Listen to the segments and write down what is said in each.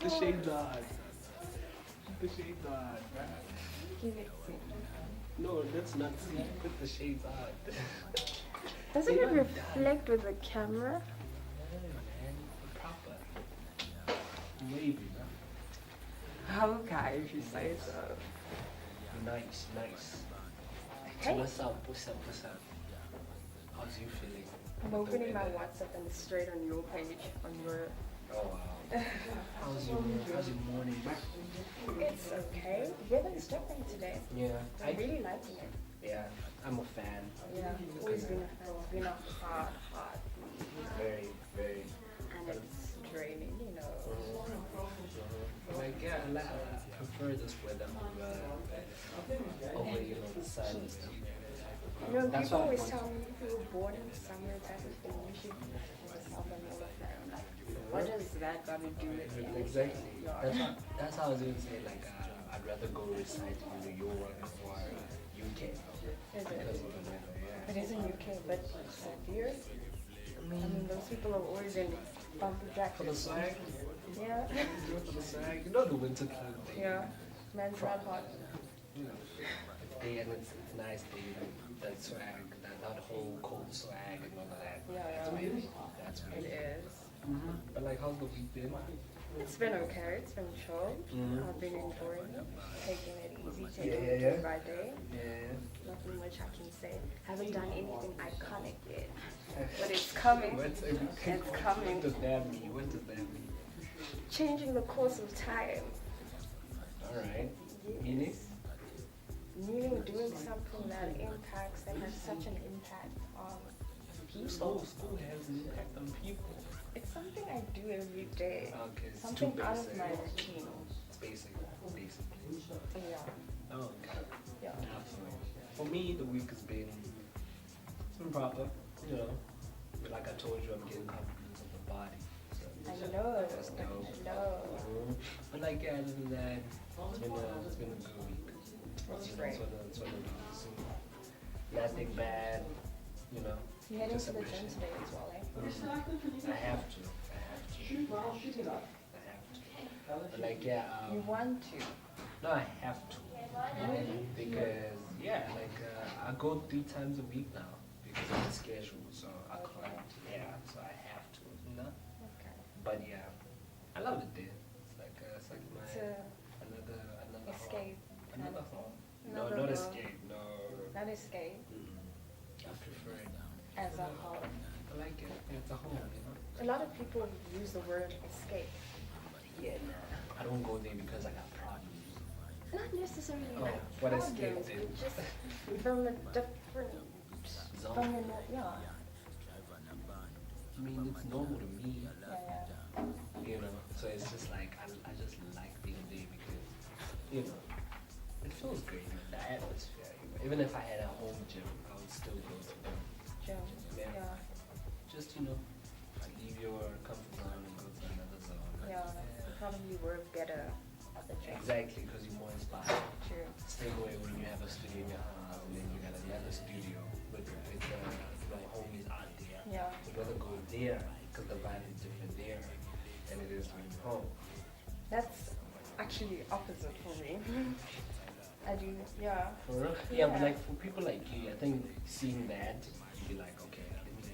Put the shades on. Put the shades on, man. Give it to me. No, that's not see. Put the shades on. Doesn't They it not reflect with the camera? Yeah, man. Proper. Wavy, man. Okay, if you say so. Nice, nice. So Hey. what's up? What's up? What's up? How's you feeling? I'm opening my WhatsApp and it's straight on your page, on your... Oh wow. How's your morning? It's okay. The weather is different today. Yeah, I'm really liking it. yeah, I'm a fan. Yeah, always been a fan. It's been a hot, hot week. Very, very. And it's draining, you know. Like yeah, I prefer this weather over the sun and stuff. You know, That's people why I always want- tell me if you were born in the summer type of thing, you should have a southern all of that. I'm like, what does that got to do with anything? Exactly. Yeah. That's how I was gonna say. Like I'd rather go reside in New York or UK Is because it? of the weather. Yeah. It is in UK, but severe. I mean, those people are always in bumper For the jackets. swag, Yeah. for the swag, you know the winter clothes. Yeah. Man's not hot. You know, it's day and it's nice day, that swag, that whole cold swag and all of that. Yeah, That's yeah. weird. That's It weird. is. But like, how's the week been? It's been okay. It's been chill. Mhm. I've been enjoying it, taking it easy, Yeah, taking yeah, it yeah. day by day. Yeah. Nothing much I can say. Haven't done anything iconic yet, but it's coming. What's It's coming. What does that mean? What does that mean? Changing the course of time. Alright. Meaning? Meaning doing something that impacts, that has such an impact on people. School has an impact on people. It's something I do every day. Okay, it's Something too out basic. of my routine. It's basic, basically. Yeah. Oh, okay. Yeah. Absolutely. For me, the week has been proper, you know. But like I told you, I'm getting compliments of the body. So I know. that's dope. I know. But like, yeah, other than that, it's been a good week. That's You know, great. it's one of those, nothing bad, you know. You heading just to the gym appreciate- today as well, eh? I have to. But like, yeah, You want to. no, I have to. Because, yeah, like, I go 3 times a week now because of the schedule, so I can't, yeah, so I have to, you know? Okay. But yeah, I love it there. It's like my, It's a another home. escape. kind Another of home. thing. No, Another not home. escape, no. Not escape, I prefer it. as a home. I like it. It's a home, you know? A lot of people use the word escape. Yeah, nah. I don't go there because I got problems. Not necessarily Oh, like what problems, escape then? but just from a different, Zone. from a, yeah, I mean, it's normal to me, yeah. you know? So it's just like, I just like being there because, you know, it feels great, man. The atmosphere. Even if I had a home gym, I would still go to them. Gym, Yeah. yeah, Just, you know, leave your comfort zone and go to another zone. yeah. You probably work better at the gym. Exactly, because you're more inspired. True. Same way when you have a studio in your house and then you got another studio with homies out there. Yeah. You'd rather go there because the vibe is different there than it is when you're home. That's actually opposite for me. I do, yeah. For real? Yeah, but like for people like you, I think seeing that, you'd be like, okay, let me,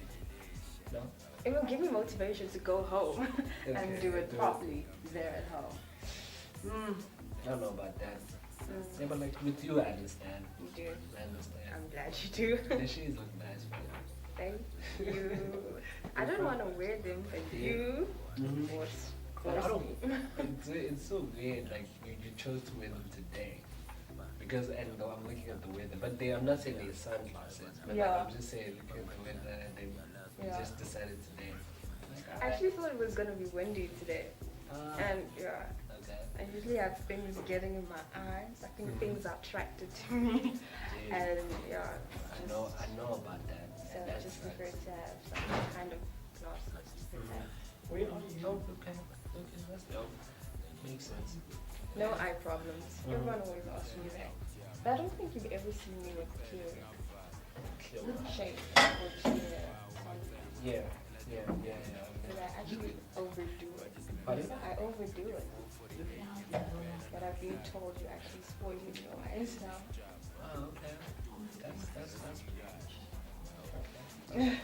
no? It will give me motivation to go home and Okay, do it do it. properly there at home. I don't know about that. Mm, Yeah, but like with you, I understand. you do. I understand. I'm glad you do. The shoes look nice for you. Thank you. I don't want to wear them, but you Mhm. force But I don't. me. It's so weird. Like you chose to wear them today, because and though I'm looking at the weather, but I'm not saying they're sunglasses, but Yeah. like, I'm just saying looking at the weather, and then you Yeah. just decided today. Like, I actually thought it was gonna be windy today, and yeah, okay. I usually have things getting in my eyes. I think things are attracted to me, and yeah, I know about that. so I That's just right. prefer to have some kind of glasses to protect. Wait, dope. Okay, that's dope. Makes sense. No eye problems. Everyone always asks me that. But I don't think you've ever seen me with clear shade or clear something. Yeah, yeah, yeah, yeah. Because I actually overdo it. Pardon? I overdo it. But I've been told you're actually spoiling your eyes now. Oh, okay. That's okay.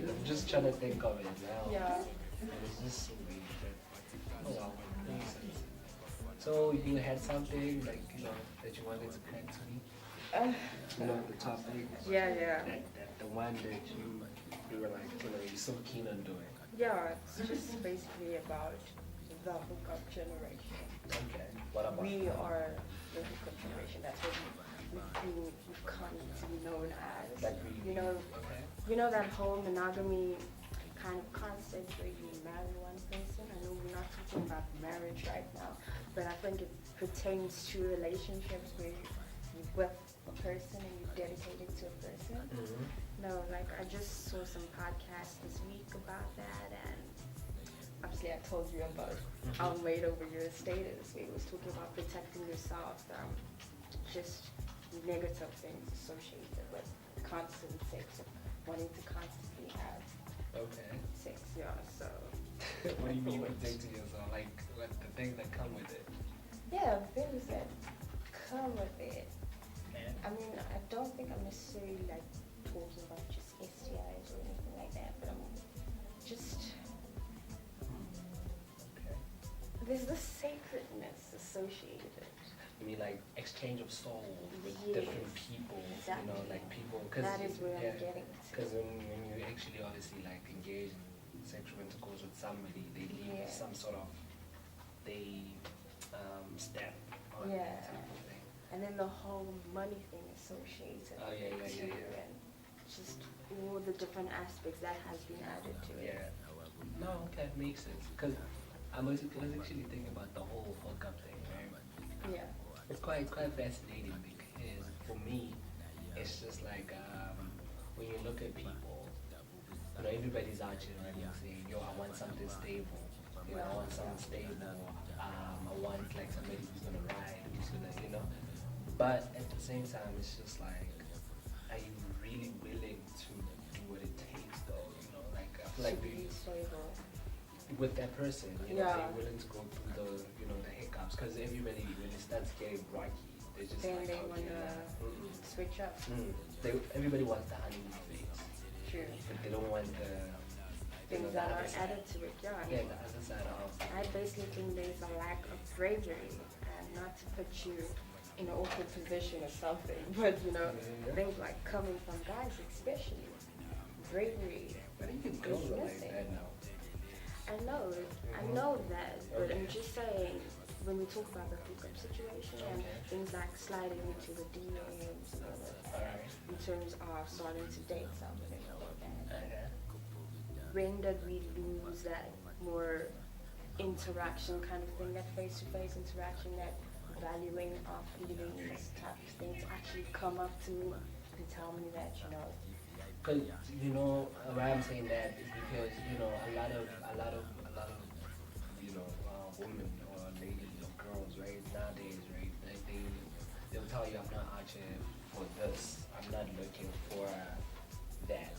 I'm just trying to think of it now. Yeah. It's just so weird. But, oh well, makes sense. So you had something like that you wanted to add to me? The topic. Yeah. That the one that you were like you're so keen on doing. Yeah, it's just basically about the hookup generation. Okay. What about? We are the hookup generation. That's what we've come to be known as. Like we. Okay. You know that whole monogamy kind of concept where you marry one person. I know we're not talking about marriage right now, but I think it pertains to relationships where you're with a person and you're dedicated to a person. Mm-hmm. No, like I just saw some podcasts this week about that, and obviously I told you about our Made Over Your status. We was talking about protecting yourself from just negative things associated with constant sex, wanting to constantly have sex. Yeah, so. What do you mean protecting yourself? Like what the things that come with it? Yeah, the things that come with it. And? I mean, I don't think I'm necessarily like talking about just STIs or anything like that, but I'm just. Okay. There's this sacredness associated. You mean like exchange of soul with Yes, different people? exactly. Like people. Cause That is where I'm getting to. Because when you actually obviously like engage in sexual intercourse with somebody, they leave some sort of stamp on it type of thing. And then the whole money thing associated Oh, yeah. and just all the different aspects that has been added to it. Yeah. No, okay, makes sense. Because I was actually thinking about the whole hookup thing, right? Yeah. It's quite fascinating because for me, it's just like when you look at people, everybody's out here running saying, yo, I want something stable. I want something stable. I want like somebody who's gonna ride, who's gonna, But at the same time, it's just like, are you really willing to do what it takes, though? Like I feel like be stable. with that person, Yeah. they're willing to go through the hiccups, because everybody when it starts getting rocky, they just Then like, they okay, wanna switch up. Everybody wants the honeymoon phase, True. but they don't want the Things the that other are side. added to it, yeah. Yeah, the other side of. I basically think there's a lack of bravery, and not to put you in an awkward position or something, but things like coming from guys especially, bravery But even is girls are like missing. that now. I know that, but I'm just saying, when we talk about the hookup situation and things like sliding into the DMs, Alright. in terms of starting to date somebody and all that, Okay. when did we lose that more interaction kind of thing, that face-to-face interaction, that valuing of feelings type of thing, to actually come up to me and tell me that, Because why I'm saying that is because a lot of women or ladies or girls right nowadays, right, like they'll tell you, I'm not out here for this, I'm not looking for that,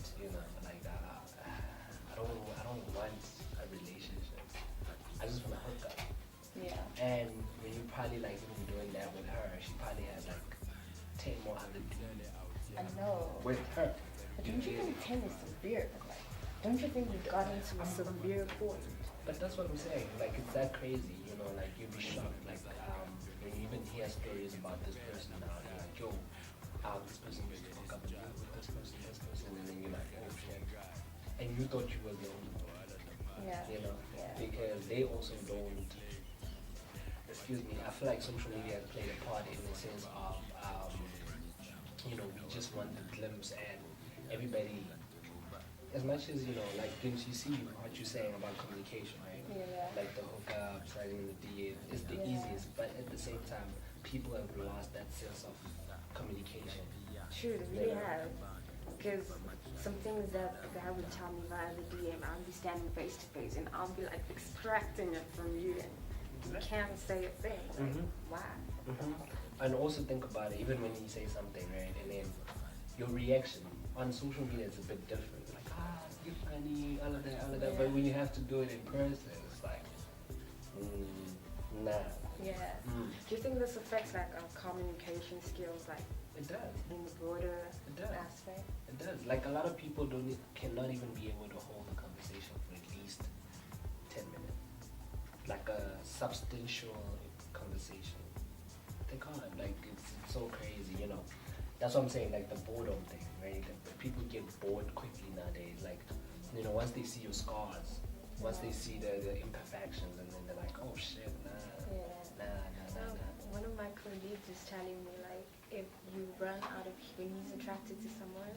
like I don't want a relationship, I just want to hook up. yeah. And when you probably like even doing that with her, she probably has like 10 more other dudes I know. with her. But don't you think 10 is severe? Like, don't you think we've gotten to a severe point? But that's what I'm saying. Like it's that crazy, like you'd be shocked. Like when you even hear stories about this person now, you're like, yo, this person used to hook up with this person, and then you're like, oh shit. And you thought you were the only one. Yeah. Because they also don't. Excuse me. I feel like social media has played a part in the sense of, we just want the glimpse, and everybody. As much as like you see what you're saying about communication, right? Yeah. Like the hookup, sliding in the DM, is the easiest, but at the same time, people have lost that sense of communication. True, they really have. Because some things that a guy would tell me via the DM, I'll be standing face to face and I'll be like extracting it from you, and you can't say a thing. Like, why? And also think about it, even when you say something, right, and then your reaction on social media is a bit different. Like, you're funny, all of that. But when you have to do it in person, it's like, think this affects like our communication skills, like It does. in the broader It does. aspect? It does. Like a lot of people cannot even be able to hold a conversation for at least 10 minutes, like a substantial conversation. They can't. Like it's so crazy, you know. That's what I'm saying. Like the boredom thing, right? Like, people get bored quickly nowadays. Like, you know, once they see your scars, once they see the imperfections, and then they're like, oh shit, Yeah. nah. One of my colleagues is telling me like if you run out of when he's attracted to someone,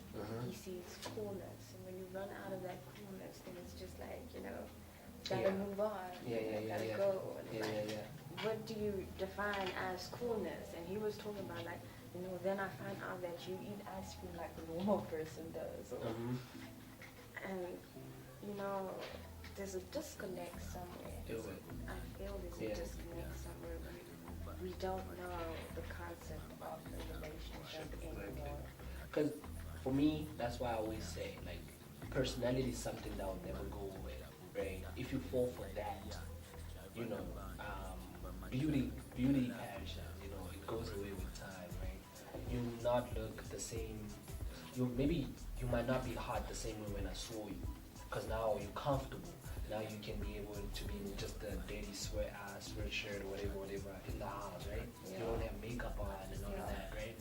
he sees coolness, and when you run out of that coolness, then it's just like gotta Yeah. move on. Gotta Yeah. go. And Yeah. what do you define as coolness? And he was talking about like then I find out that you eat ice cream like a normal person does, and there's a disconnect somewhere. I feel there's a disconnect somewhere. We don't know the concept of the relationship anymore. Because for me, that's why I always say, like, personality is something that will never go away, right? If you fall for that, you know, beauty perishes, you know, it goes away with time, right? You will not look the same. You might not be hot the same way when I saw you, because now you're comfortable. Now you can be able to be in just a dirty sweatshirt or whatever in the house, right? Yeah. You don't have makeup on and all of that, right?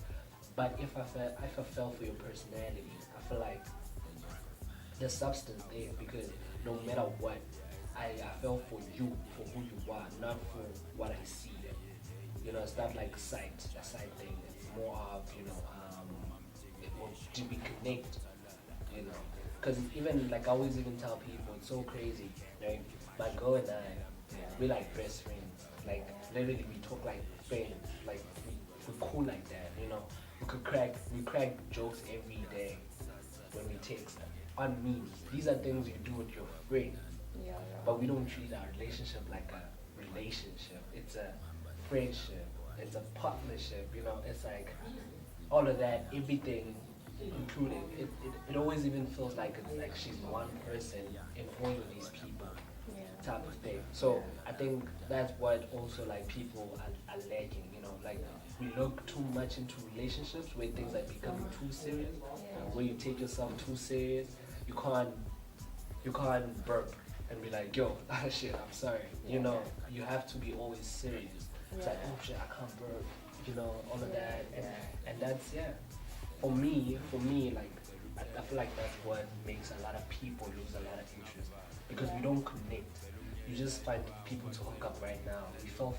But if I fell for your personality, I feel like there's substance there, because no matter what, I fell for you for who you are, not for what I see. You know, it's not like a side thing. It's more of, to be connected, you know. Because even, like, I always even tell people, it's so crazy, right? My girl and I, we're like best friends. Like, literally, we talk like friends. Like, we're cool like that, you know. We crack jokes every day when we text on memes. These are things you do with your friend. Yeah. But we don't treat our relationship like a relationship. It's a friendship. It's a partnership. You know, it's like all of that, everything included. It always even feels like it's like she's one person in all of these people, type of thing. So I think that's what also like people are lacking. You know, like we look too much into relationships where things are becoming too serious. Where you take yourself too serious, you can't burp and be like, yo, shit, I'm sorry. You know, you have to be always serious. It's like, oh shit, I can't burp. You know, all of that, and that's For me, like I feel like that's what makes a lot of people lose a lot of interest, because we don't connect. You just find people to hook up right now. We fell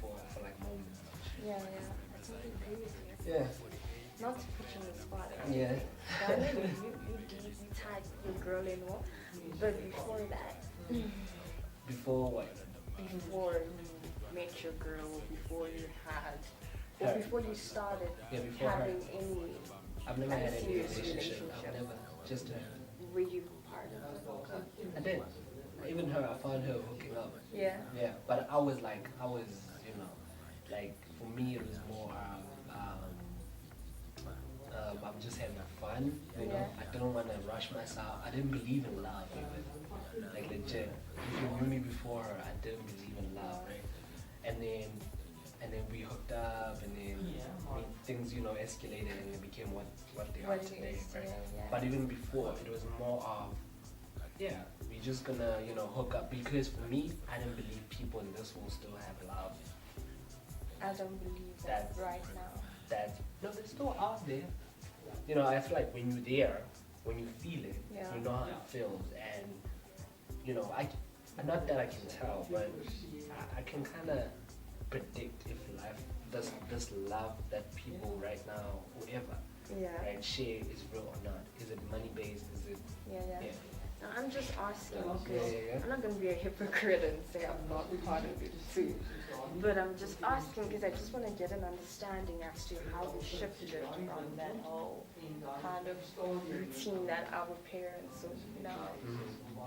for like moments. Yeah. I totally agree with you. Yeah. Not to put you on the spot. Yeah. But you tied your girl in one. But before that, Before what? before you met your girl, before you had, or Her. before you started Before her. having any, I've never had any serious relationship. I've never just were you partners? I did. Even her, I found her hooking up. Yeah. Yeah, but I was, you know, like for me it was more I'm just having fun, you know. I didn't want to rush myself. I didn't believe in love even, like legit. If you knew me before her, I didn't believe in love, right? And then we hooked up, and then things, you know, escalated, and it became what they are What it today, is right? today, yeah. But even before, it was more of, we just gonna, you know, hook up, because for me, I didn't believe people in this world still have love. I don't believe that right now. No, they're still out there. You know, I feel like when you're there, when you feel it, you know how it feels, and you know, not that I can tell, but I can kind of predict if this love that people right now, whoever, right, share is real or not. Is it money based? Is it? Yeah. Now, I'm just asking because Yeah. I'm not going to be a hypocrite and say I'm not part of it too. But I'm just asking because I just want to get an understanding as to how we shifted from that whole kind of routine that our parents or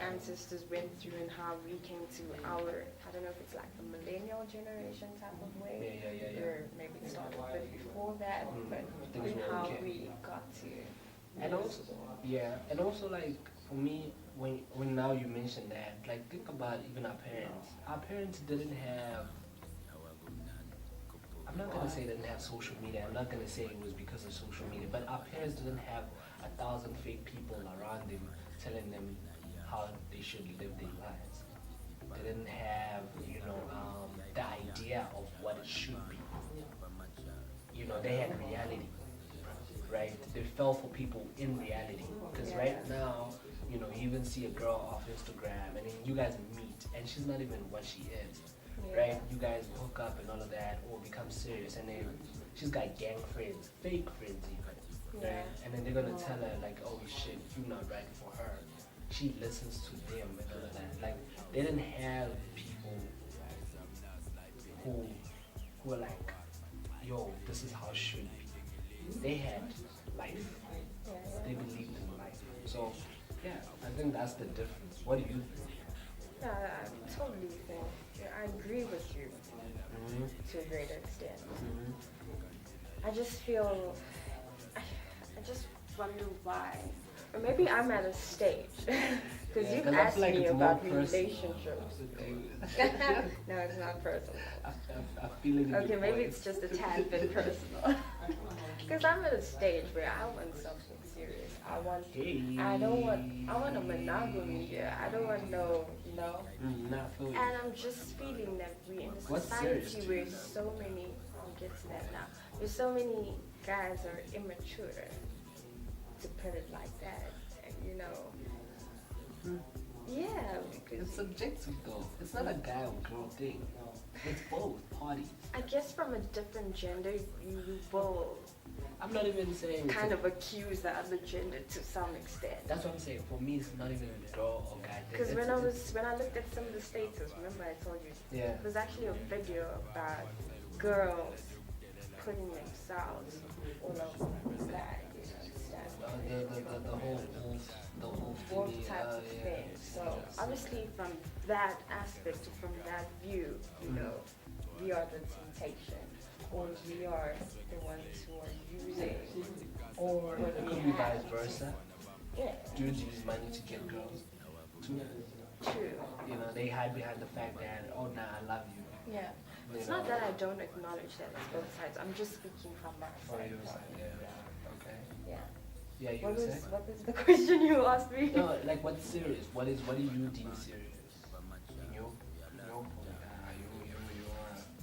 ancestors went through, and how we came to our, I don't know if it's like the millennial generation type of way, Yeah. or maybe it started a bit before that, but how we got to. And also like for me, when now you mention that, like think about even our parents. Our parents didn't have I'm not gonna say they didn't have social media. I'm not gonna say it was because of social media. But our parents didn't have 1,000 fake people around them telling them how they should live their lives. They didn't have, the idea of what it should be. They had reality, right? They fell for people in reality. Because right now, you even see a girl off Instagram and then you guys meet and she's not even what she is, right? You guys hook up and all of that or become serious and then she's got gang friends, fake friends even, right? And then they're gonna tell her like, oh shit, you're not right for her. She listens to them and all of that. Like, they didn't have people who are like, yo, this is how it should be. They had life. They believed in life. So, yeah, I think that's the difference. What do you think? Yeah, I totally think. Yeah, I agree with you to a great extent. I just feel, I just wonder why. Or maybe I'm at a stage. Because you've asked me about relationships. No, it's not personal. I feel it in Okay, your maybe voice. it's just a tad bit personal. Because I'm at a stage where I want something serious. I want a monogamy here. I don't want no, And I'm just feeling that we're in a society where so many, I'll get to that now, where so many guys are immature, to put it like that, Yeah. It's subjective though. It's not a guy or girl thing. It's both parties. I guess from a different gender, you both I'm not even saying kind of accuse the other gender to some extent. That's what I'm saying. For me, it's not even a girl or guy thing. Because when I looked at some of the status, remember I told you, yeah, there's actually a video about girls putting themselves all over that, the whole both types of things. So obviously from that aspect, from that view, we are the temptation, or we are the ones who are using, or it could be vice versa. Yeah. Dudes use money to get girls. Too. True. They hide behind the fact that, oh, nah, I love you. Yeah. It's not that I don't acknowledge that it's both sides. I'm just speaking from my side. Your side, yeah. Okay. Yeah. Yeah, you What were was saying? the question you asked me? No, like what's serious? What do you deem serious? Your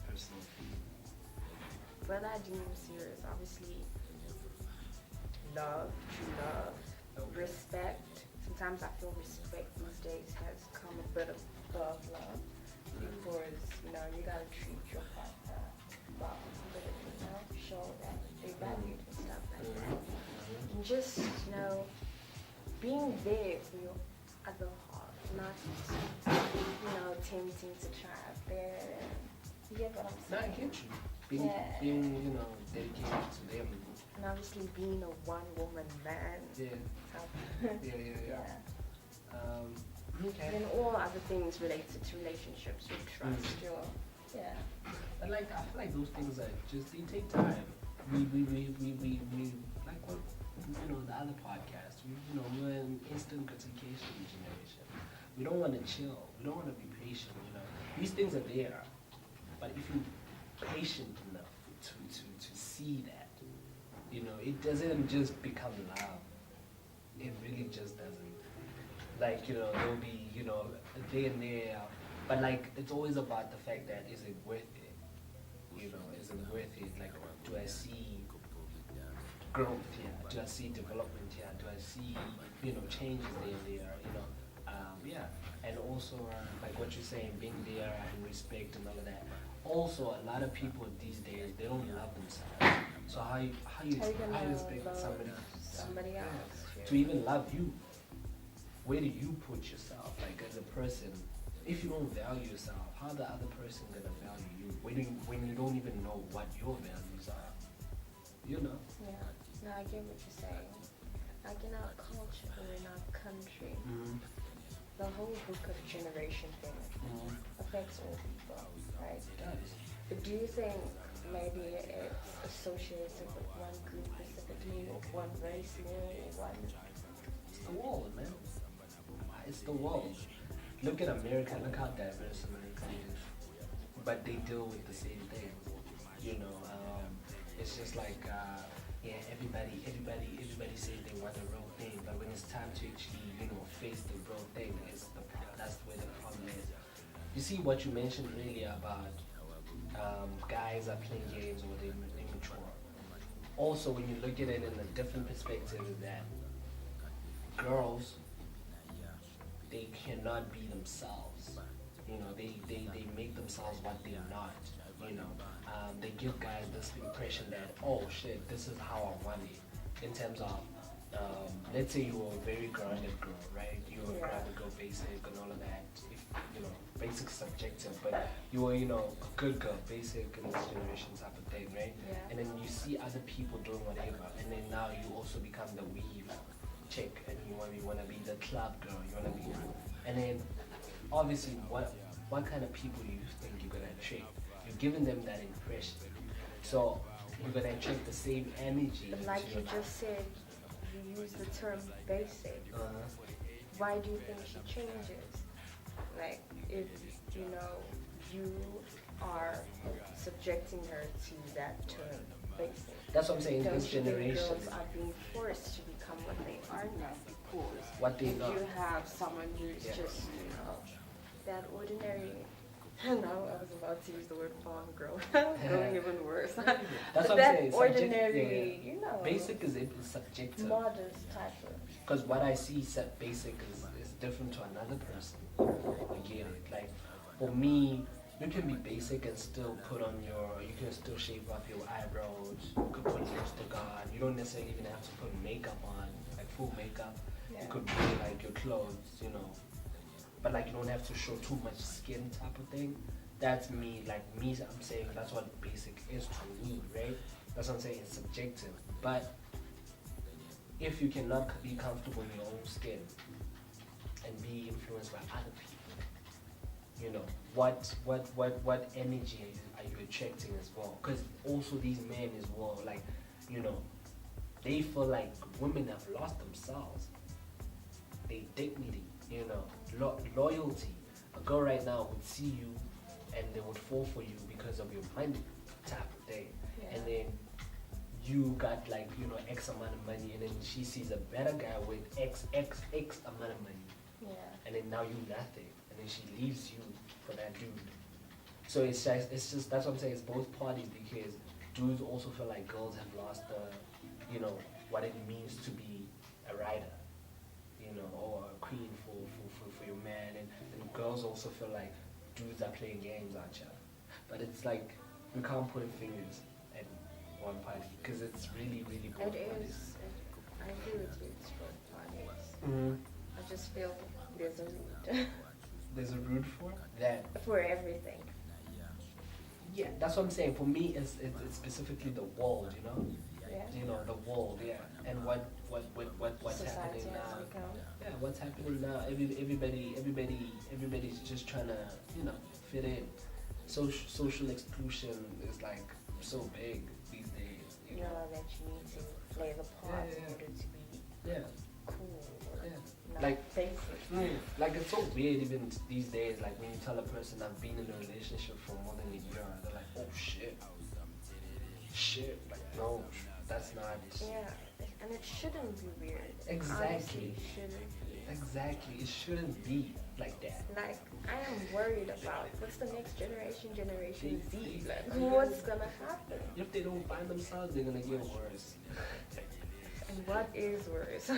personal opinion. What I deem serious, obviously, love, true love, respect. Sometimes I feel respect these days has come a bit above love because you gotta treat your partner well, show that they value and stuff like that. And just being there for your other half, not tempting to try out there. You get what I'm saying? No, I get you. Being dedicated to them. And obviously being a one-woman man. Yeah. Yeah. Okay. And all other things related to relationships, your trust, yeah. And I feel like those things are they take time. We like what the other podcast. We're an instant gratification generation. We don't want to chill. We don't want to be patient. These things are there, but if you're patient enough to see that, it doesn't just become love. It really just doesn't. Like, there'll be, a day and there, but like, it's always about the fact that is it worth it? Is it worth it? Like, do I see growth here? Do I see development here? Do I see, changes there? Yeah. And also, like what you're saying, being there and respect and all of that. Also, a lot of people these days, they don't love themselves. So how you expect somebody else to even love you? Where do you put yourself, like as a person? If you don't value yourself, how the other person gonna value you? When you don't even know what your values are, Yeah. No, I get what you're saying. Like in our culture or in our country, the whole book of generation thing affects all people, right? It does. But do you think maybe it's associated with one group specifically, or one race more, or one? It's the world, man. It's the world. Look at America. Look how diverse America is. But they deal with the same thing. You know, it's just like yeah, everybody says they want the real thing, but when it's time to actually face the real thing, that's where the problem is. You see what you mentioned earlier about guys are playing games or they're immature. Also, when you look at it in a different perspective, is that girls, they cannot be themselves. They make themselves what they're not. They give guys this impression that, oh shit, this is how I want it. In terms of, let's say you were a very grounded girl, right? You were a grounded girl, basic and all of that. Basic subjective, but you were, a good girl, basic in this generation type of thing, right? Yeah. And then you see other people doing whatever, and then now you also become the weave chick, and you want to be the club girl, you want to be, and then obviously what kind of people do you think you're gonna attract? You're giving them that impression, so you're gonna attract the same energy. But like you just said, you use the term basic. Why do you think she changes? Like, if you are subjecting her to that term basic. That's what I'm saying. Don't This you think generation, girls are being forced to become what they are now? Because what they if know. you have someone who's just, that ordinary. No, I was about to use the word farm girl. Going even worse. That's But what I'm that saying. ordinary, Basic is subjective. modest type of. Because what I see set basic is different to another person. You get it? Like, for me, you can be basic and still you can still shave off your eyebrows, you could put lipstick on, you don't necessarily even have to put makeup on, like full makeup. Yeah. You could wear like your clothes, but like you don't have to show too much skin type of thing. That's me, I'm saying that's what basic is to me, right? That's what I'm saying, it's subjective. But if you cannot be comfortable in your own skin and be influenced by other people, what energy are you attracting as well? Because also these men as well, like, they feel like women have lost themselves. They dignity, loyalty. A girl right now would see you and they would fall for you because of your money type of thing. Yeah. And then you got like, X amount of money, and then she sees a better guy with X amount of money. Yeah. And then now you nothing, and then she leaves you for that dude. So it's just that's what I'm saying. It's both parties, because dudes also feel like girls have lost the, what it means to be a rider, or a queen for your man, and girls also feel like dudes are playing games on each other. But it's like we can't put fingers at one party, because it's really both It parties. is. I agree with you. It's both parties. Mm-hmm. I just feel there's a root There's a root for that. for everything. Yeah, that's what I'm saying. For me, it's specifically the world, Yeah. The world, yeah. And what's Society happening has now? become. Yeah, what's happening now? Everybody's just trying to, fit in. Social exclusion is like so big these days. You know that you need to play the part Yeah, in yeah. order to be Yeah, cool or yeah. not Like- basic. Like it's so weird even these days. Like when you tell a person I've been in a relationship for more than a year, they're like, oh shit. Like no, that's not. Yeah, and it shouldn't be weird. Exactly. Honestly, it shouldn't be. Exactly, it shouldn't be like that. Like, I am worried about what's the next generation, Generation Z. Like, Exactly. what's gonna happen? If they don't find themselves, they're gonna get worse. And what is worse?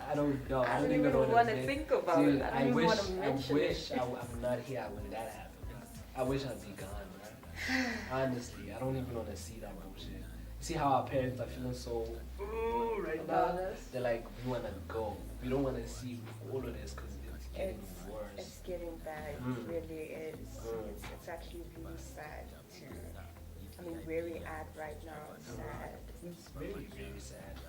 I don't know. I don't even even want to admit- think about Dude, it. I don't even want to mention it. I'm not here when that happened. I wish I'd be gone, man. Honestly, I don't even want to see that bullshit. See how our parents are feeling so right About now? us? They're like, we want to go. We don't want to see all of this because it's getting worse. It's getting bad. Mm. It really is. Mm. It's actually really sad to. I mean, where we're at right now is sad. It's very, very sad.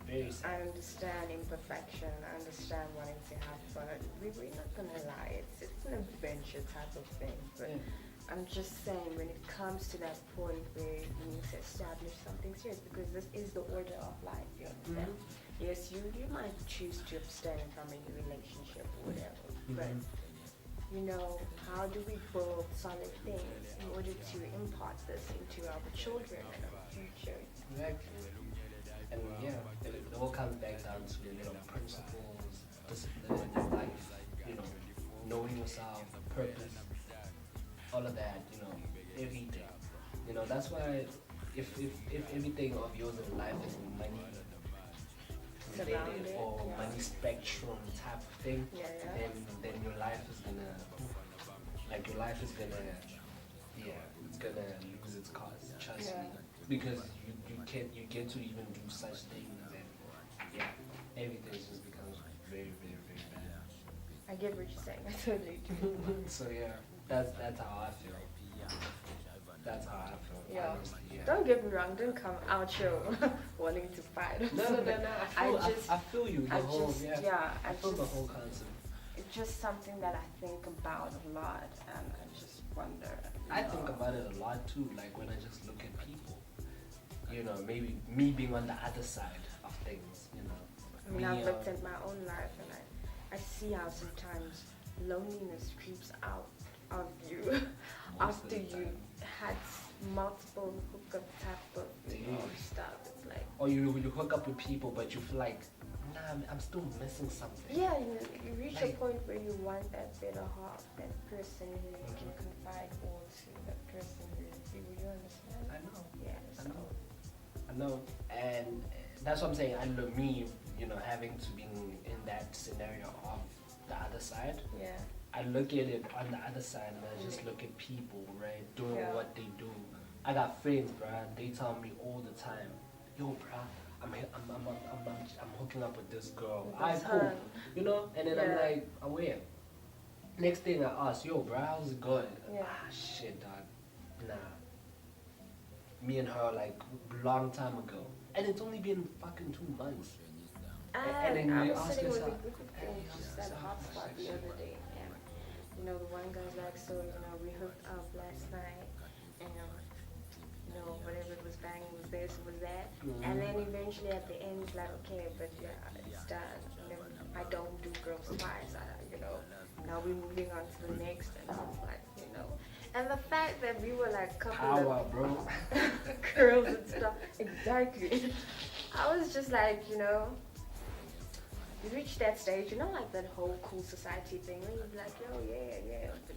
Very sad. I understand imperfection. I understand wanting to have fun. We're not gonna lie. It's an adventure type of thing. But Yeah. I'm just saying, when it comes to that point where you need to establish something serious, because this is the order of life. You understand? Yes, you might choose to abstain from a relationship or whatever, but how do we build solid things in order to impart this into our children in our future. Exactly. And yeah, it all comes back down to, principles, discipline, life, you know, knowing yourself, purpose, all of that, everything. That's why if everything of yours in life is money related Surrounded, or yeah. money spectrum type of thing, Yeah, yeah. then your life is gonna yeah, it's gonna lose its cause, trust Yeah. me. Because you get to even do such things and yeah, everything just becomes very, very, very bad. I get what you're saying. I totally do. So yeah, that's how I feel. That's how I feel. Yeah. Honestly, yeah. Don't get me wrong. Don't come out here wanting to fight. Or No. something. I feel you. I feel the whole concept. It's just something that I think about a lot, and I just wonder. I think about it a lot too. Like when I just look at people, maybe me being on the other side of things. I mean, I've looked at my own life, and I see how sometimes loneliness creeps out of you after you had multiple hookup type of stuff. It's like, or you hook up with people, but you feel like, nah, I'm still missing something. yeah, you reach a point where you want that better half, that person who you can confide all to, that person who you understand. I know. Yeah, so. I know, and that's what I'm saying. I know me, having to be in that scenario of the other side. Yeah. I look at it on the other side, and I just look at people, right, doing Yeah. what they do. I got friends, bruh. They tell me all the time, "Yo, bruh, I'm hooking up with this girl. That's cool, her. And then I'm Yeah. like, aware. Next thing I ask, yo, bruh, how's it going? Yeah. Shit, dog. Nah. Me and her like long time ago, and it's only been fucking 2 months. And then I you was ask sitting with a yourself, group of friends just at hotspot the other day, and the one guy's like, so we hooked up last night, and whatever it was banging was this, was that, and then eventually at the end, it's like, okay, but yeah, it's done. I don't do girls twice. Now we're moving on to the next, and I was like, and the fact that we were like a couple power, of bro. girls and stuff, exactly. I was just like, you reach that stage, like that whole cool society thing, where you're like, yo, yeah. But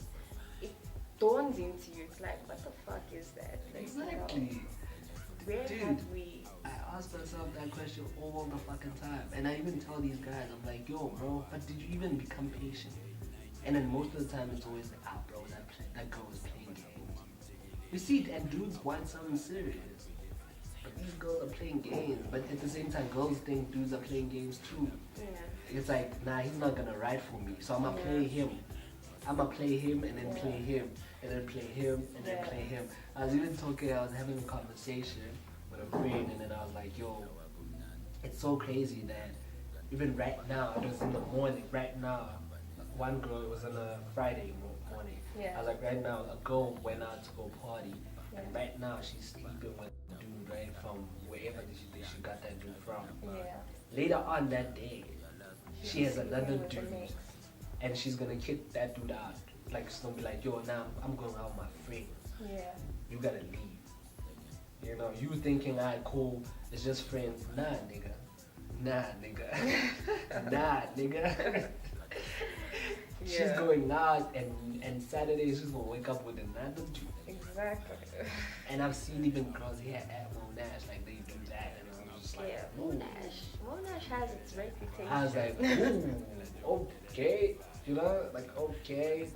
it dawns into you, it's like, what the fuck is that? Like, Exactly. Where Dude, have we? I ask myself that question all the fucking time, and I even tell these guys, I'm like, yo, bro, but did you even become patient? And then most of the time, it's always like, bro, that girl was playing games. You see, and dudes want something serious, but these girls are playing games. But at the same time, girls think dudes are playing games too. Yeah. It's like, nah, he's not gonna ride for me, so I'm gonna play him. I'm gonna play him and then play him and then play him and then play him. I was having a conversation with a friend, and then I was like, yo, it's so crazy that even right now, it was in the morning, right now, one girl, it was on a Friday morning. Yeah. I was like, right now, a girl went out to go party, and right now she's sleeping with a dude, right, from wherever she got that dude from. Yeah. Later on that day, she has another with the dude, next. and she's gonna kick that dude out. Like, she's gonna be like, yo, now I'm going out with my friends. Yeah. You gotta leave. You thinking, alright, cool, it's just friends. Nah, nigga. Nah, nigga. She's going out, and Saturday she's gonna wake up with another dude. Exactly. And I've seen even girls here at Monash, like, they do that, and I was just like, Yeah, ooh. Monash has its reputation. I was like, ooh, okay, like, okay,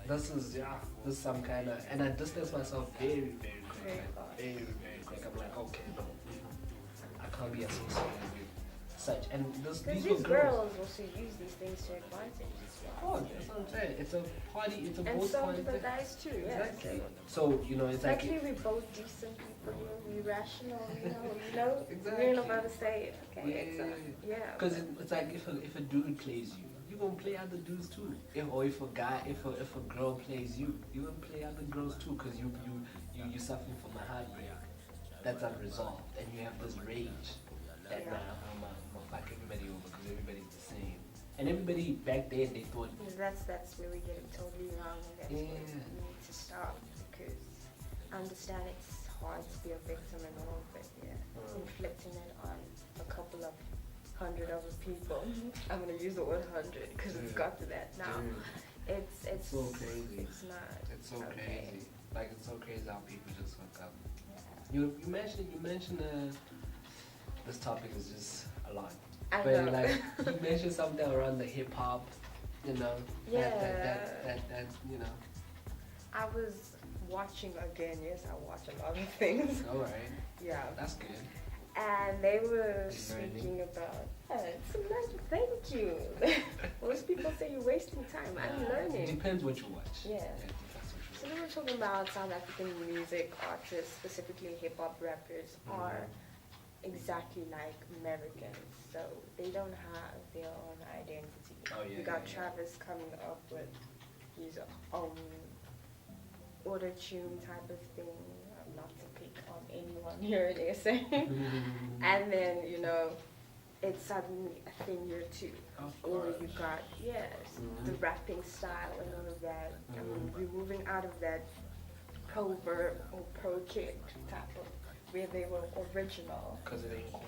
this is some kind of, and I distance myself very, very quick, very, very quick. I'm like, okay, no, I can't be associated with such. And Because these these were girls also use these things to advantage. Oh, that's what I'm saying. It's a party. It's a And both so party do the thing. guys too, yeah. Exactly. So it's like Luckily, we're both decent people, we're rational, Exactly. we're not about to say, okay, Yeah. Because it's like if a dude plays you, you gonna play other dudes too. If a girl plays you, you gonna play other girls too. Because you suffering from a heartbreak that's unresolved, and you have this rage that now I'm gonna fuck everybody over because everybody's the same. And everybody back then, they thought, That's where we get it totally wrong, and that's where we need to stop, because understand it's hard to be a victim and all, but yeah, inflicting it on a couple of hundred other people. I'm gonna use the word hundred because it's got to that now. It's so crazy. It's not. It's so okay. crazy. Like it's so crazy how people just hook up. Yeah. You mentioned this topic is just a lot. I But know. like you mentioned something around the hip hop, you know. Yeah. That you know. I was watching again. Yes, I watch a lot of things. All right. Yeah. That's good. And they were Learning. speaking about. Yeah, it's a nice. Thank you. Most people say you're wasting time. I'm It learning. depends what you watch. Yeah. It depends what So you they were talking about South African music artists, specifically hip hop rappers, are exactly like Americans. So they don't have their own identity. Oh, yeah, We got yeah. Travis coming up with his own auto-tune type of thing. Not to pick on anyone here, they say. And then, you know, it's suddenly a thing here too. Of Or course. you got, yes, the rapping style and all of that. I mean, we're moving out of that pro-verb or pro-kid type of, where they were original. Because it ain't cool.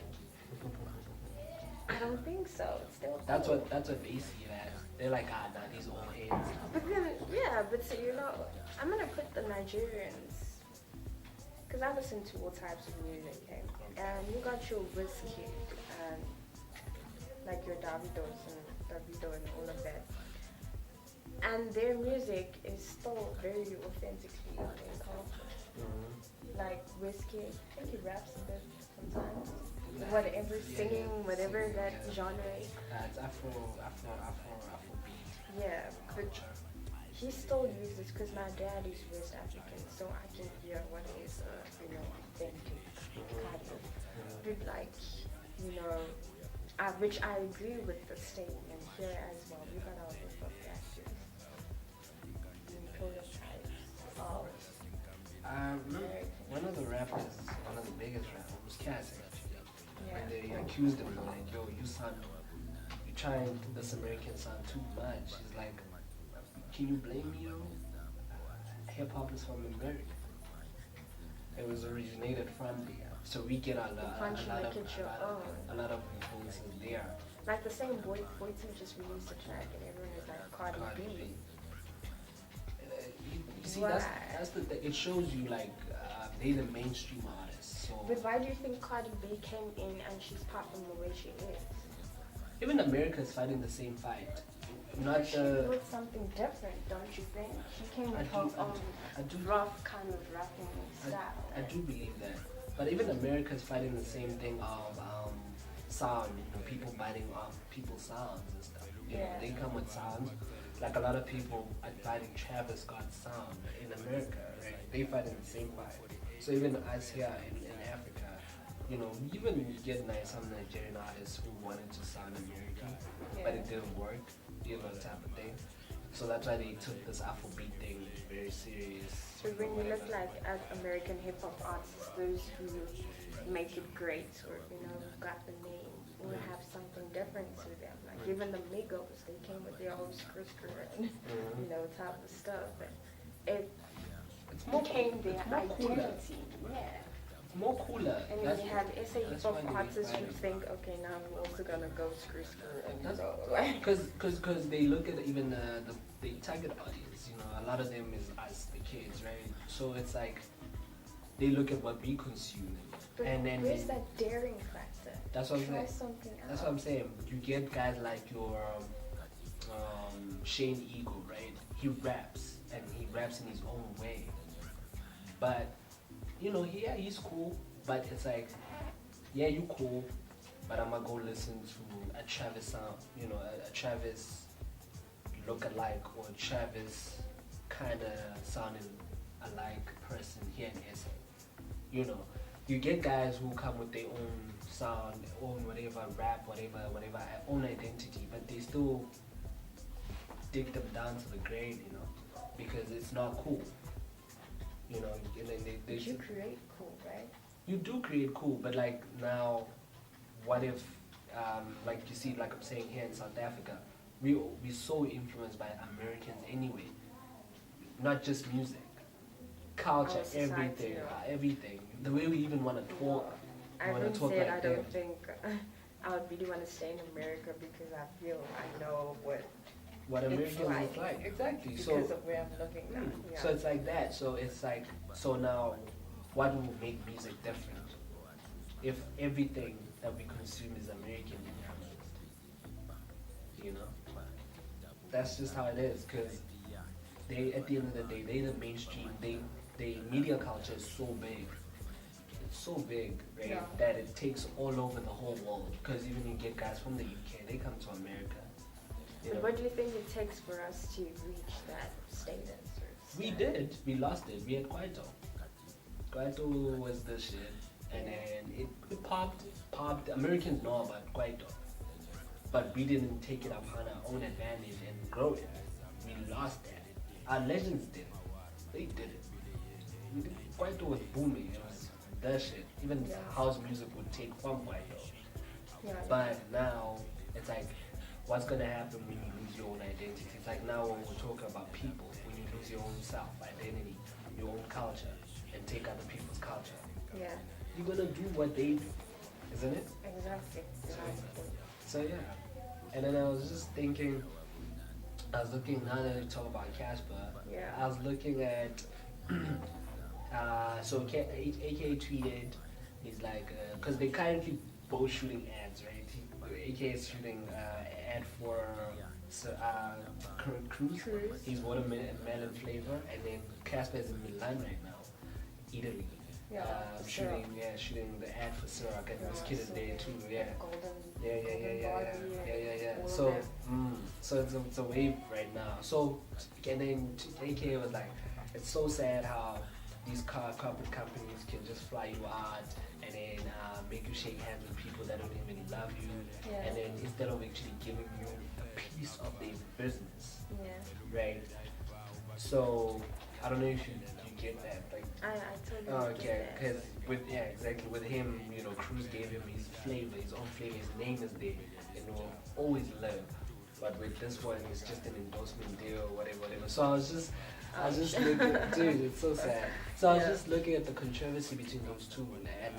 I don't think so. It's still That's cool. what they see it as. They're like, nah, these old heads. But then, yeah, but so, you know, I'm gonna put the Nigerians, because I listen to all types of music, okay? And you got your Whiskey and like your Davido and all of that. And their music is still very authentically their culture. Like Whiskey, I think he raps a bit sometimes. Whatever, singing, whatever that genre is. It's Afro beat. Yeah, but he still uses, because my dad is West African, so I can hear what is, you know, authentic kind of. But like, you know, which I agree with the statement here as well. We got our hip hop actors and prototypes of One of the rappers, one of the biggest rappers, was Cassie. yeah. And they accused him like, yo, you trying this American sound too much. He's like, can you blame me though? Hip hop is from America. It was originated from there. So we get a lot of influences there. Like the same Boy Two just released a track and everyone was like Cardi B. You see, Why? that's the thing. It shows you like they the mainstream artists. So But why do you think Cardi B came in and she's popping the way she is? even America is fighting the same fight. Not But she did something different, don't you think? She came with her own I do rough kind of rapping style. I do believe that. But even America is fighting the same thing of sound, you know, people biting off people's sounds and stuff. You know, Yeah. they come with sounds. Like a lot of people are fighting Travis Scott's sound in America, right? They fighting the same fight. So even us here in Africa, you know, even we get some Nigerian artists who wanted to sound American, but it didn't work, you know, type of thing. So that's why they took this Afrobeat thing very serious. So when you look like at American hip hop artists, those who make it great or you know got the name, will have something different to them. Like even the Migos, they came with their own skr and you know type of stuff. But it became their identity. Yeah. It's more cooler. And then you have SA hip that's hop why they artists who fight it. think, okay, now I'm also gonna go skr and That's go like. because they look at even the target audience. You know, a lot of them is us, the kids, right? So it's like they look at what we consume, But and then where's that daring factor? that's what I'm Try saying. something else. That's what I'm saying. You get guys like your Shane Eagle, right? He raps and he raps in his own way, but you know, he's cool. But it's like, yeah, you cool, but I'm gonna go listen to a Travis sound, you know, a Travis look-alike or a Travis kind of sounding alike person here in SA. You know, you get guys who come with their own sound, own whatever rap, whatever, own identity, but they still dig them down to the grave, you know, because it's not cool. You know, and then they But you create cool, right? you do create cool, but like now, what if, like you see, like I'm saying here in South Africa, we're so influenced by Americans anyway, not just music, culture, our society, everything, you know. everything. The way we even want to talk. I You wanna even talk said like I don't that. think I would really want to stay in America because I feel I know What it's Americans is like. Exactly. because So of where I'm living now. Yeah. so it's like that. So it's like, so now, what will make music different? If everything that we consume is American influenced, you know, that's just how it is. Cause they, at the end of the day, they the mainstream. They media culture is so big. It's so big, right? Yeah. That it takes all over the whole world. Cause even you get guys from the UK, they come to America. You But know? what do you think it takes for us to reach that status? Or We status? did. We lost it. We had Kwaito. Kwaito was the shit. And then it popped. Americans know about Kwaito. But we didn't take it upon our own advantage and grow it. We lost that. Our legends did it. They did it. Kwaito was booming. It was the shit. Even Yeah. house music would take from Kwaito. Yeah. But now it's like, what's gonna happen when you lose your own identity? It's like now when we're talking about people, when you lose your own self identity, your own culture, and take other people's culture, Yeah. you're gonna do what they do, isn't it? Exactly. Exactly. So yeah. And then I was just thinking, I was looking, now that we talk about Casper, Yeah. I was looking at, so AKA tweeted, he's like, because they currently both shooting ads, right? AKA is shooting ad for Cruise. Cruise. He's watermelon flavor, and then Casper is in Milan right now, Italy. Yeah. Shooting the ad for Ciroc, and this kid is so there too, yeah. Golden. Yeah. All of So, them. so it's a wave right now. So, and then AK was like, it's so sad how these corporate companies can just fly you out and then make you shake hands with people that don't even love you, Yeah. and then instead of actually giving you a piece of their business, Yeah. right? So, I don't know if you get that, like. I totally Oh, get okay, that. because exactly. With him, Cruz gave him his flavor, his own flavor. His name is there, and will always live. But with this one, it's just an endorsement deal, or whatever. So I was just looking, dude, it's so sad. So I was Yeah. just looking at the controversy between those two, and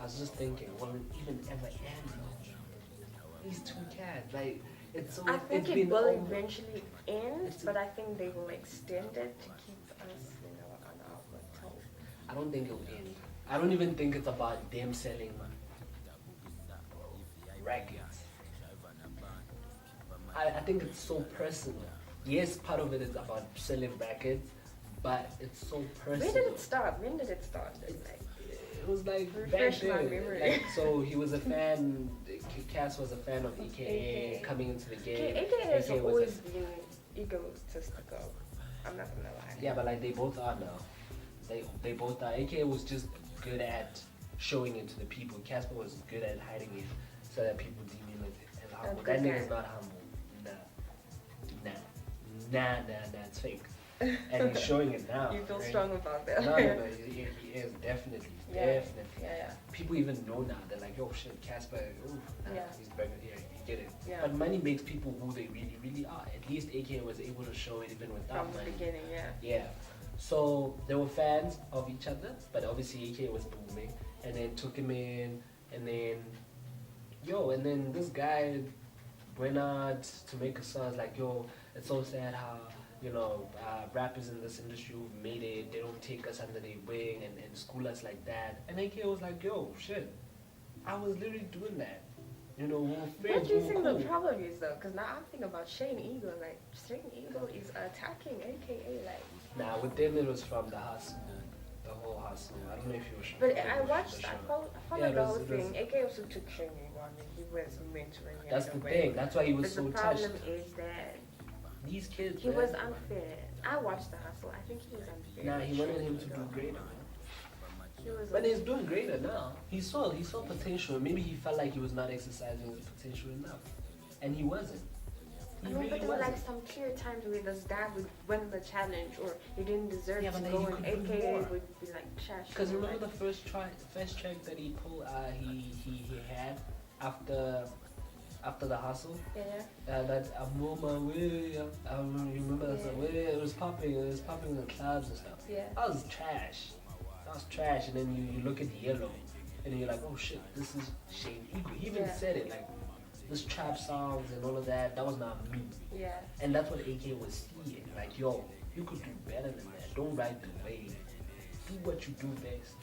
I was just thinking, will it even ever end? These two cats, like, it's so. I think it's it been will over- eventually end, It's- but I think they will extend it to keep us, on our toe. I don't think it'll end. I don't even think it's about them selling records. I think it's so personal. Yes, part of it is about selling records, but it's so personal. When did it start? Like, It was like back Refresh my then. memory. Like, so he was a fan. Cass was a fan of AKA coming into the game. AKA has was always been egotistical. I'm not gonna lie. Yeah, but like they both are now. They both are. AKA was just good at showing it to the people. Casper was good at hiding it so that people deem him as humble. good That nigga's guy. not humble. Nah, it's fake. And he's showing it now. You feel right? strong about that. No, he is definitely. Yeah. Yeah. People even know now. They're like, yo, shit, Casper, Yeah. he's better here. You get it. Yeah. But money makes people who they really, really are. At least AKA was able to show it even without From the money. beginning, yeah. Yeah. So they were fans of each other, but obviously AK was booming, and then took him in, and then, and then this guy went out to make a song. It's like, yo, it's so sad how, rappers in this industry who've made it, they don't take us under their wing and school us like that. And AK was like, yo, shit, I was literally doing that. We were friends. What do you we were think cool. the problem is though? Because now I'm thinking about Shane Eagle. Like Shane Eagle is attacking AKA. Like, Nah, with them it was from the hustle, the whole hustle. I don't know if you were. but I watched. I followed Yeah, the it whole was- thing. AKA also took Shane Eagle. I mean, he was mentoring him. That's in the a thing. way. That's why he was But so the touched. problem is that These kids. he man. was unfair. I watched the hustle. I think he was unfair. Nah, he with wanted Shane him to do Eagle. greater. Man. He was But he's doing greater now. He saw potential. Maybe he felt like he was not exercising his potential enough, and he wasn't. I He mean, really but there were wasn't. like some clear times where this guy would win the challenge or he didn't deserve Yeah, to but then go you and could do AKA more. would be like trash. Because him, remember like, the first track that he pulled, he had after after the hustle. Yeah. That I'm on my way. I remember that song. It was popping. It was popping in the clubs and stuff. Yeah. That was trash. That was trash. And then you look at Yellow, and then you're like, oh shit, this is Shane Eagle. He even said it like, this trap songs and all of that. That was not me. Yeah. And that's what AK was seeing. Like, yo, you could do better than that. Don't ride the wave. Do what you do best.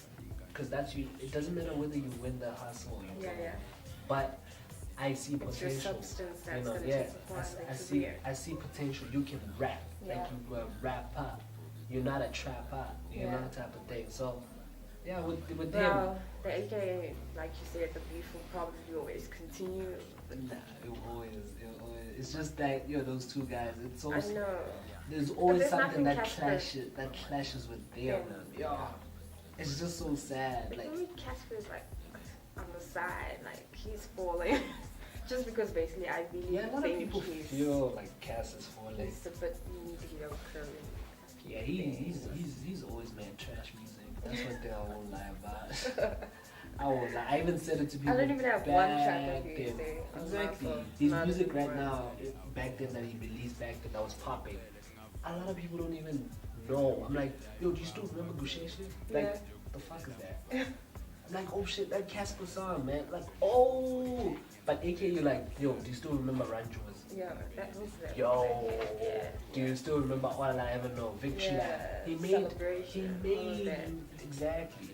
Because that's you. It doesn't matter whether you win the hustle or you don't. Yeah. But I see It's potential. your substance that's You know, gonna yeah. take the form of I the see. career. I see potential. You can rap. Yeah. Like you were a rapper. You're not a trapper. You know, type of thing. So, yeah, with him. Well, the AKA, like you said, the beef will probably always continue. Nah, it always. It's just that those two guys. It's always. I know. There's always there's something nothing that clashes with them. Yeah. It's just so sad. Like, Like, I mean, Casper is like on the side, like he's falling. Just because basically I really a lot of think people he's, feel like Cass is falling. he's a bit mediocre. Yeah, he's always made trash music. That's one thing I won't lie about. I won't lie. I even said it to people. I don't even have one track of back his then. on Exactly. my phone. His Not music even right one. now, back then that he released back then that was popping. A lot of people don't even know. I'm like, yo, do you still remember Gusheshe? Like, Yeah. the fuck is that? I'm like, oh shit, that Casper song, man. Like, oh. But AK, you're like, yo, do you still remember Ranjos? Yeah, that was the Yo, yeah. do you still remember All I Ever Know? Victory Lap. Yeah, He made, Celebration, all of that. exactly.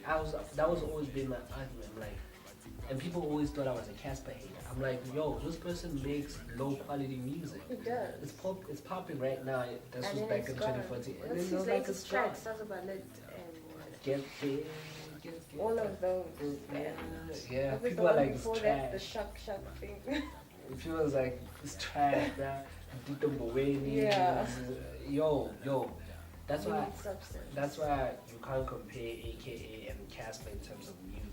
That was always been my argument. Like, and people always thought I was a Casper hater. I'm like, yo, this person makes low quality music. He does. It's popping right now. This And was then back it's in gone. 2014. And What's then his it was like latest it's gone. track? Stars about it and Get big, get all of those. Yeah, Every people are song like, it's before that, the trash. shock thing. It feels like it's trash, bruh. Dito Mboweni. Yeah. Yo. That's You why. need substance. That's why you can't compare AKA and Casper in terms of music.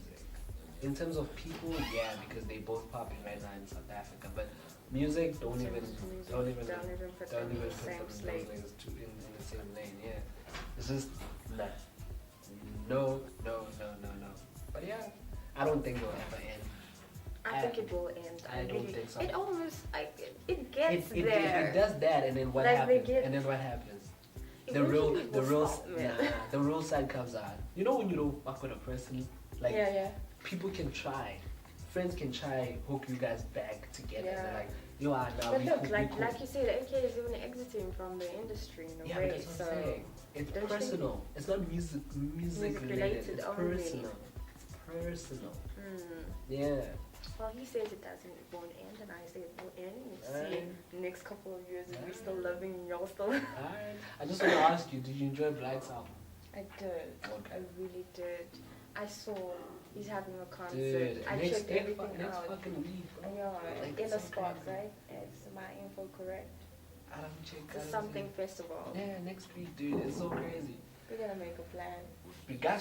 In terms of people, yeah, because they both popping right now in South Africa. But music, don't even put them in the same put them slate. in the same lane. Yeah, it's just nah. No. But yeah, I don't think it'll ever end. I think it will end. I don't think so. It almost, it gets there. It does that, and then what Like they happens? get- And then what happens? Eventually it will stop, man. The real side comes out. You know when you don't fuck with a person, like Yeah. people can try, friends can try hook you guys back together. Yeah. They're like, you are now. But we look, cool, like we cool. like you said, AK is even exiting from the industry in a Yeah, way. but that's what So I'm saying. It's don't you think- personal. It's not music related. related It's only. personal. It's personal. mm. Yeah. Well, he says it doesn't, it won't end, and I say it will end. We'll see Alright. in the next couple of years if we're still loving and y'all still. Alright. I just want to ask you, did you enjoy Black's album? I did. Okay. I really did. I saw he's having a concert. Dude, I checked everything next out. fucking week. bro. Yeah, Like, in it's the so spot, crazy. right? Is my info correct? I don't check. The something festival. Yeah, next week, dude. It's so crazy. We're gonna make a plan. We got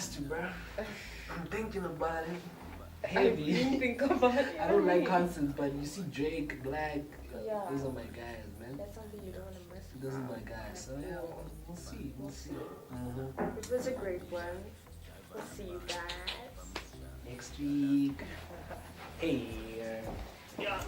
to, bro. I'm thinking about it. I Heavy. didn't think about it. I don't like concerts, but you see Drake, Black. Yeah. These are my guys, man. That's something you don't want to miss. Those are out. my guys. So yeah, we'll see. We'll see. It was a great one. We'll see you guys. Next week. Hey. Yeah.